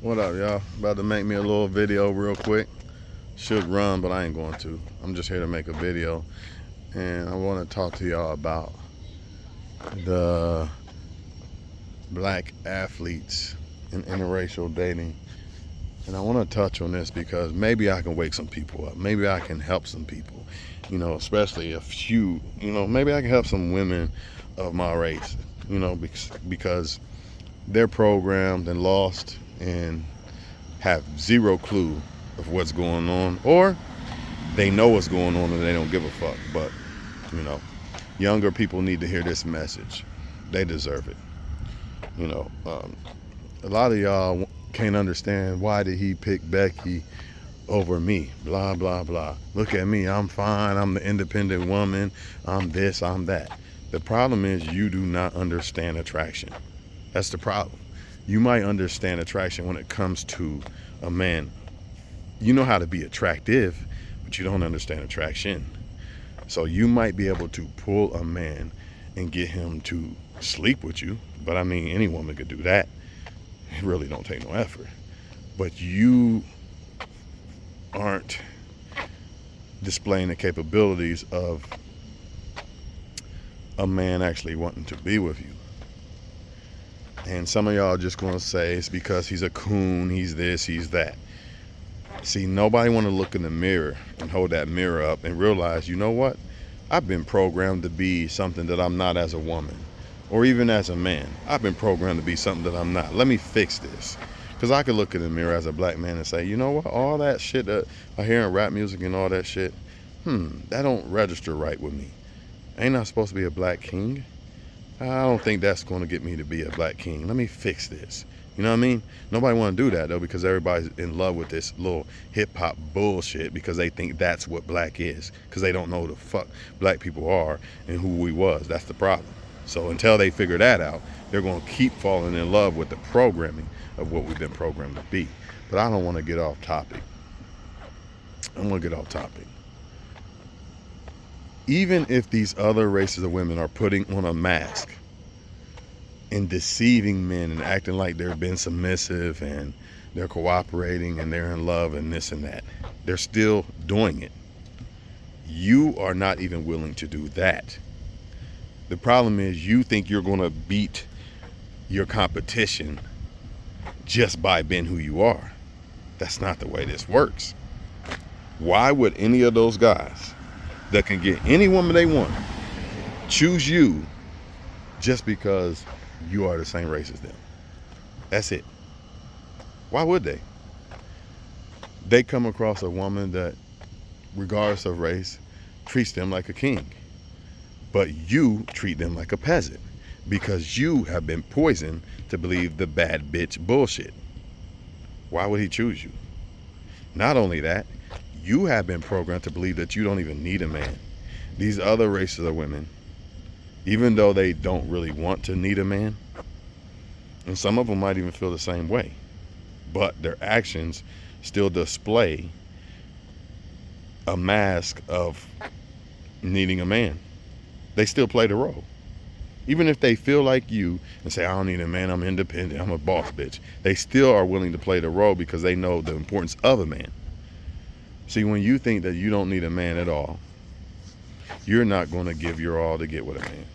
What up, y'all? About to make me a little video real quick. Should run, but I ain't going to. I'm just here to make a video. And I want to talk to y'all about the black athletes in interracial dating. And I want to touch on this because maybe I can wake some people up. Maybe I can help some people. Especially a few, maybe I can help some women of my race, because they're programmed and lost and have zero clue of what's going on, or they know what's going on and they don't give a fuck. But younger people need to hear this message. They deserve it. A lot of y'all can't understand, why did he pick Becky over me? Blah blah blah. Look at me, I'm fine, I'm the independent woman, I'm this, I'm that. The problem is you do not understand attraction. That's the problem. You might understand attraction when it comes to a man. You know how to be attractive, but you don't understand attraction. So you might be able to pull a man and get him to sleep with you. But I mean, any woman could do that. It really don't take no effort. But you aren't displaying the capabilities of a man actually wanting to be with you. And some of y'all just gonna say it's because he's a coon, he's this, he's that. See, nobody want to look in the mirror and hold that mirror up and realize, you know what? I've been programmed to be something that I'm not as a woman, or even as a man. I've been programmed to be something that I'm not. Let me fix this. Because I could look in the mirror as a black man and say, you know what? All that shit that I hear in rap music and all that shit, that don't register right with me. Ain't I supposed to be a black king? I don't think that's going to get me to be a black king. Let me fix this. You know what I mean? Nobody want to do that, though, because everybody's in love with this little hip-hop bullshit because they think that's what black is, because they don't know who the fuck black people are and who we was. That's the problem. So until they figure that out, they're going to keep falling in love with the programming of what we've been programmed to be. But I don't want to get off topic. I'm going to get off topic. Even if these other races of women are putting on a mask and deceiving men and acting like they're being submissive and they're cooperating and they're in love and this and that, they're still doing it. You are not even willing to do that. The problem is you think you're going to beat your competition just by being who you are. That's not the way this works. Why would any of those guys that can get any woman they want choose you just because you are the same race as them? That's it. Why would they? They come across a woman that, regardless of race, treats them like a king. But you treat them like a peasant because you have been poisoned to believe the bad bitch bullshit. Why would he choose you? Not only that, you have been programmed to believe that you don't even need a man. These other races of women, even though they don't really want to need a man, and some of them might even feel the same way, but their actions still display a mask of needing a man. They still play the role. Even if they feel like you and say, I don't need a man, I'm independent, I'm a boss bitch, they still are willing to play the role because they know the importance of a man. See, when you think that you don't need a man at all, you're not going to give your all to get with a man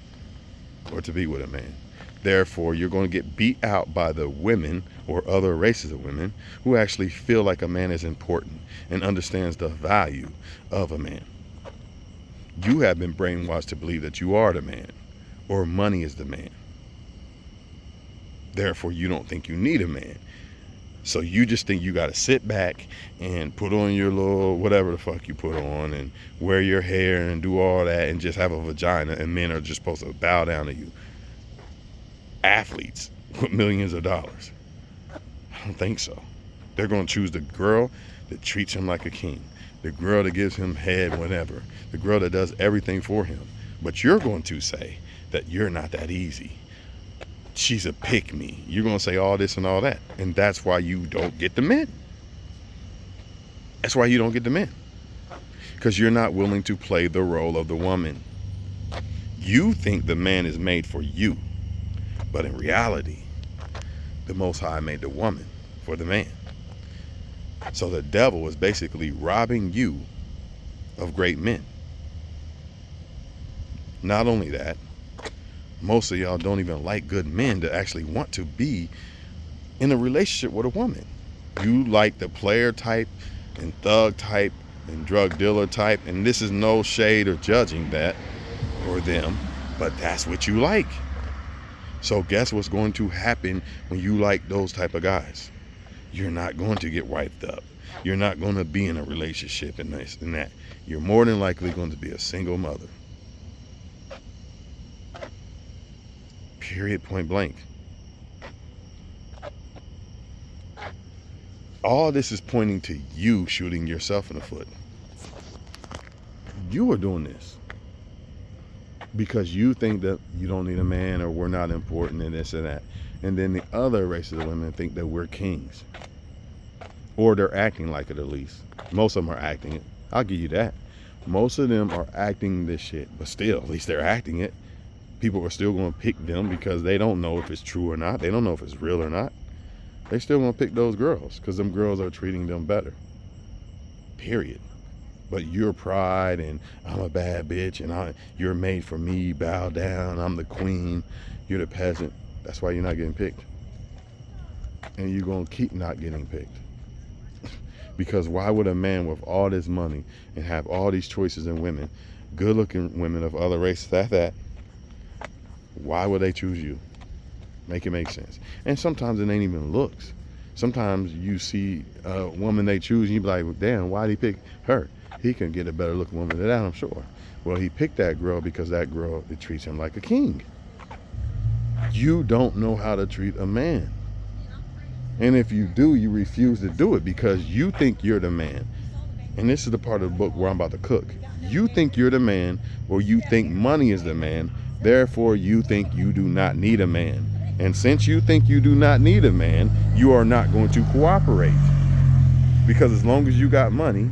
or to be with a man. Therefore, you're going to get beat out by the women or other races of women who actually feel like a man is important and understands the value of a man. You have been brainwashed to believe that you are the man or money is the man. Therefore, you don't think you need a man. So you just think you got to sit back and put on your little whatever the fuck you put on and wear your hair and do all that and just have a vagina, and men are just supposed to bow down to you. Athletes with millions of dollars. I don't think so. They're going to choose the girl that treats him like a king, the girl that gives him head whenever, the girl that does everything for him. But you're going to say that you're not that easy. She's a pick-me. You're going to say all this and all that. And that's why you don't get the men. That's why you don't get the men. Because you're not willing to play the role of the woman. You think the man is made for you. But in reality, the Most High made the woman for the man. So the devil is basically robbing you of great men. Not only that, most of y'all don't even like good men to actually want to be in a relationship with a woman. You like the player type and thug type and drug dealer type, and this is no shade or judging that or them, but that's what you like. So guess what's going to happen when you like those type of guys? You're not going to get wiped up. You're not going to be in a relationship and this and that. You're more than likely going to be a single mother. Period, point blank. All this is pointing to you shooting yourself in the foot. You are doing this because you think that you don't need a man, or we're not important and this and that. And then the other races of women think that we're kings. Or they're acting like it, at least. Most of them are acting it. I'll give you that. Most of them are acting this shit, but still, at least they're acting it. People are still going to pick them because they don't know if it's true or not. They don't know if it's real or not. They still going to pick those girls because them girls are treating them better. Period. But your pride and I'm a bad bitch and you're made for me, bow down, I'm the queen, you're the peasant. That's why you're not getting picked. And you're going to keep not getting picked. Because why would a man with all this money and have all these choices in women, good looking women of other races at that, why would they choose you? Make it make sense. And sometimes it ain't even looks. Sometimes you see a woman they choose and you be like, well, damn, why'd he pick her? He can get a better looking woman than that, I'm sure. Well, he picked that girl because that girl, it treats him like a king. You don't know how to treat a man. And if you do, you refuse to do it because you think you're the man. And this is the part of the book where I'm about to cook. You think you're the man, or you think money is the man. Therefore, you think you do not need a man. And since you think you do not need a man, you are not going to cooperate. Because as long as you got money,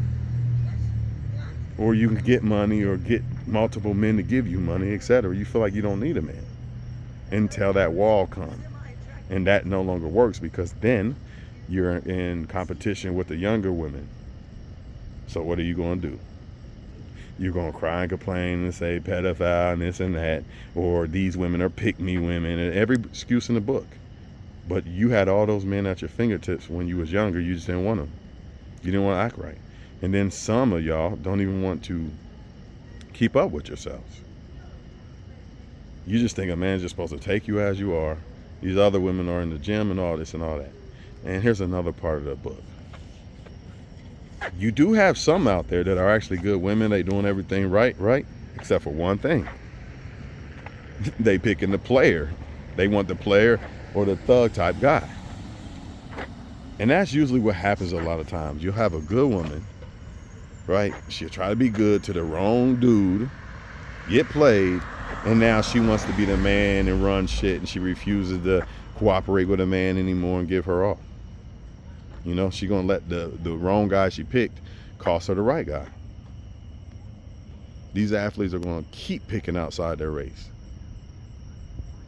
or you can get money or get multiple men to give you money, etc., you feel like you don't need a man until that wall comes. And that no longer works because then you're in competition with the younger women. So what are you going to do? You're going to cry and complain and say pedophile and this and that, or these women are pick-me women, and every excuse in the book. But you had all those men at your fingertips when you was younger. You just didn't want them. You didn't want to act right. And then some of y'all don't even want to keep up with yourselves. You just think a man's just supposed to take you as you are. These other women are in the gym and all this and all that. And here's another part of the book. You do have some out there that are actually good women. They doing everything right? Except for one thing. They picking the player. They want the player or the thug type guy. And that's usually what happens a lot of times. You'll have a good woman, right? She'll try to be good to the wrong dude, get played, and now she wants to be the man and run shit, and she refuses to cooperate with a man anymore and give her all. You know, she's going to let the wrong guy she picked cost her the right guy. These athletes are going to keep picking outside their race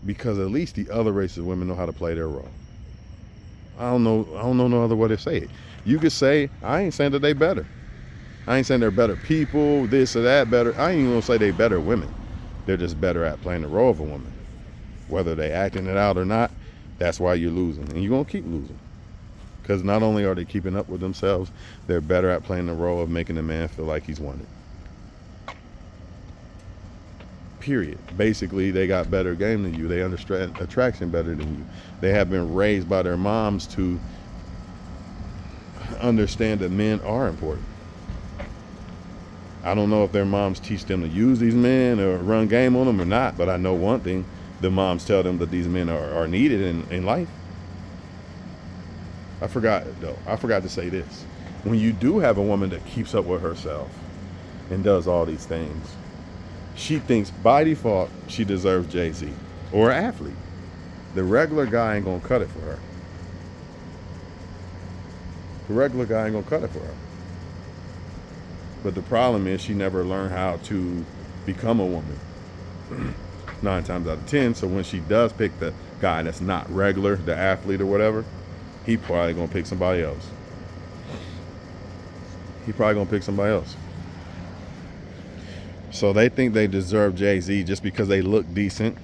because at least the other races of women know how to play their role. I don't know no other way to say it. You could say, I ain't saying that they better. I ain't saying they're better people, this or that better. I ain't even going to say they better women. They're just better at playing the role of a woman. Whether they acting it out or not, that's why you're losing. And you're going to keep losing. Because not only are they keeping up with themselves, they're better at playing the role of making a man feel like he's wanted. Period. Basically, they got better game than you. They understand attraction better than you. They have been raised by their moms to understand that men are important. I don't know if their moms teach them to use these men or run game on them or not, but I know one thing. The moms tell them that these men are needed in life. I forgot to say this. When you do have a woman that keeps up with herself and does all these things, she thinks by default she deserves Jay-Z or an athlete. The regular guy ain't gonna cut it for her. The regular guy ain't gonna cut it for her. But the problem is she never learned how to become a woman. 9 times out of 10. So when she does pick the guy that's not regular, the athlete or whatever, he probably gonna pick somebody else. He probably gonna pick somebody else. So they think they deserve Jay-Z just because they look decent,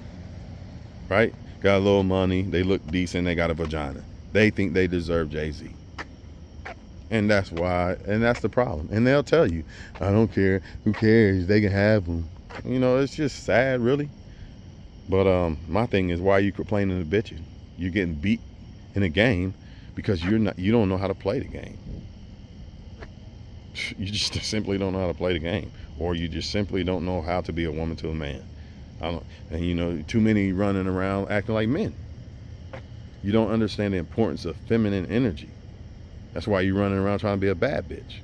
right? Got a little money, they look decent, they got a vagina. They think they deserve Jay-Z. And that's why, and that's the problem. And they'll tell you, I don't care, who cares, they can have them. You know, it's just sad, really. But my thing is, why are you complaining to bitches? You're getting beat in a game because you don't know how to play the game. You just simply don't know how to play the game, or you just simply don't know how to be a woman to a man. And you know, too many running around acting like men. You don't understand the importance of feminine energy. That's why you're running around trying to be a bad bitch.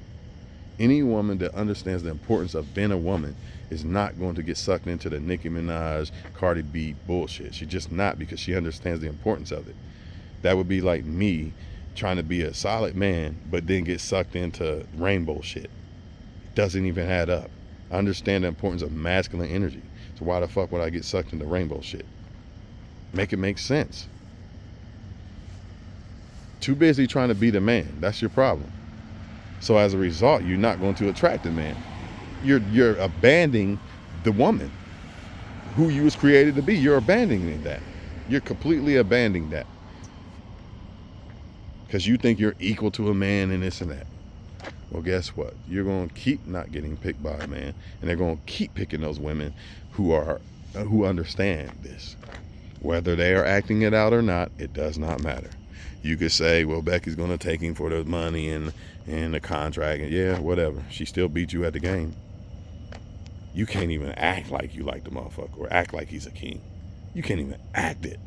Any woman that understands the importance of being a woman is not going to get sucked into the Nicki Minaj, Cardi B bullshit. She's just not, because she understands the importance of it. That would be like me trying to be a solid man, but then get sucked into rainbow shit. It doesn't even add up. I understand the importance of masculine energy. So why the fuck would I get sucked into rainbow shit? Make it make sense. Too busy trying to be the man. That's your problem. So as a result, you're not going to attract a man. You're abandoning the woman who you was created to be. You're abandoning that. You're completely abandoning that. Because you think you're equal to a man and this and that. Well, guess what? You're going to keep not getting picked by a man, and they're going to keep picking those women who understand this. Whether they are acting it out or not, it does not matter. You could say, well, Becky's going to take him for the money and the contract, and yeah, whatever. She still beat you at the game. You can't even act like you like the motherfucker, or act like he's a king. You can't even act it.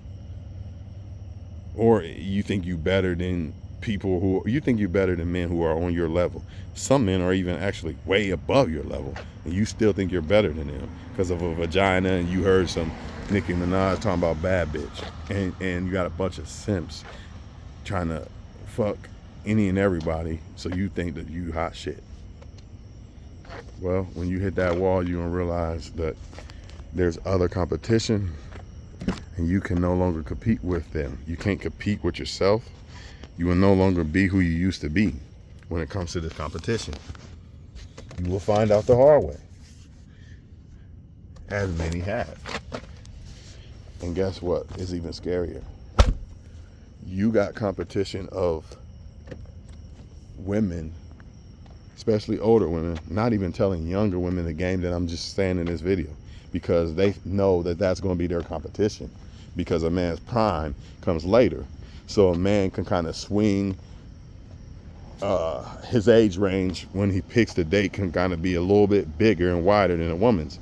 Or you think you better than you think you're better than men who are on your level. Some men are even actually way above your level, and you still think you're better than them because of a vagina, and you heard some Nicki Minaj talking about bad bitch, and you got a bunch of simps trying to fuck any and everybody, so you think that you hot shit. Well, when you hit that wall, you're gonna realize that there's other competition, and you can no longer compete with them. You can't compete with yourself. You will no longer be who you used to be when it comes to this competition. You will find out the hard way, as many have. And guess what? It's even scarier. You got competition of women, especially older women, not even telling younger women the game that I'm just saying in this video, because they know that that's going to be their competition, because a man's prime comes later. So a man can kind of swing his age range when he picks the date, can kind of be a little bit bigger and wider than a woman's.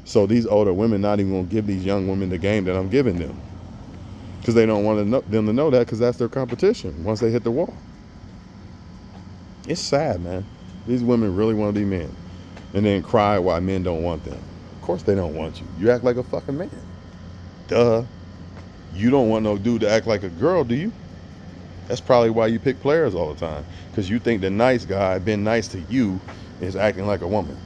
So these older women not even going to give these young women the game that I'm giving them, because they don't want them to know that, because that's their competition once they hit the wall. It's sad, man. These women really want to be men, and then cry why men don't want them. Of course they don't want you. You act like a fucking man. Duh. You don't want no dude to act like a girl, do you? That's probably why you pick players all the time, because you think the nice guy being nice to you is acting like a woman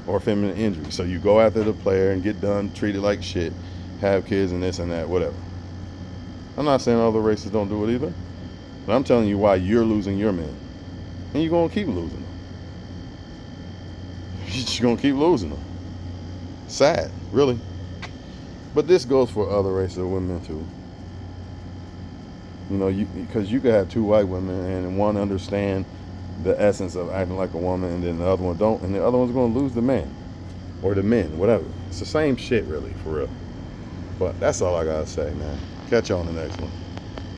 or feminine injury. So you go after the player and get done, treated like shit, have kids and this and that, whatever. I'm not saying other races don't do it either, but I'm telling you why you're losing your men, and you're gonna keep losing them. You're just gonna keep losing them. Sad, really. But this goes for other races of women too. You know, because you could have two white women and one understand the essence of acting like a woman, and then the other one don't, and the other one's going to lose the man or the men, whatever. It's the same shit, really, for real. But that's all I got to say, man. Catch you on the next one.